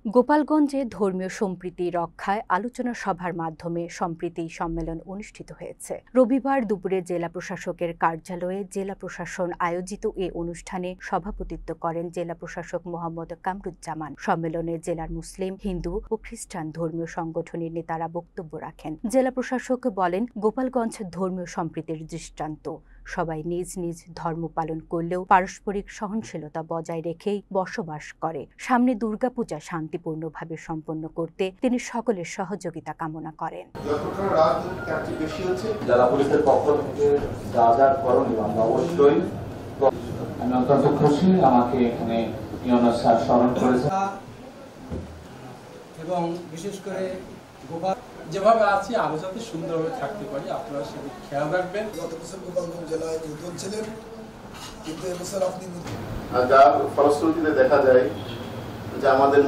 গোপালগঞ্জে ধর্মীয় সম্প্রীতি রক্ষায় আলোচনা সভার মাধ্যমে সম্প্রীতি সম্মেলন অনুষ্ঠিত হয়েছে। রবিবার দুপুরে জেলা প্রশাসকের কার্যালয়ে জেলা প্রশাসন আয়োজিত এ অনুষ্ঠানে সভাপতিত্ব করেন জেলা প্রশাসক মোহাম্মদ কামরুজ্জামান। সম্মেলনে জেলার মুসলিম, হিন্দু ও খ্রিস্টান ধর্মীয় সংগঠনের নেতারা বক্তব্য রাখেন। জেলা প্রশাসক বলেন, গোপালগঞ্জ ধর্মীয় সম্প্রীতির দৃষ্টান্ত। সবাই নিজ নিজ ধর্ম পালন করলেও পারস্পরিক সহনশীলতা বজায় রেখেই বসবাস করে। সামনে দুর্গাপূজা শান্তিপূর্ণভাবে সম্পন্ন করতে তিনি সকলের সহযোগিতা কামনা করেন। জেলা পুলিশের পক্ষ থেকে যা যা করণীয় আমরা অবশ্যই, আমি অত্যন্ত খুশি আমাকে এখানে ইউনুস স্যার স্মরণ করেছেন এবং বিশেষ করে গোপাল যেভাবে আছি আরো যাতে সুন্দরভাবে থাকতে পারি আপনারা সেদিকে খেয়াল রাখবেন। গত বছর গোপালগঞ্জ জেলায় উদ্যোগ ছিলেন, কিন্তু এবছর আপনি যার ফলশ্রুতিতে দেখা যায় যে আমাদের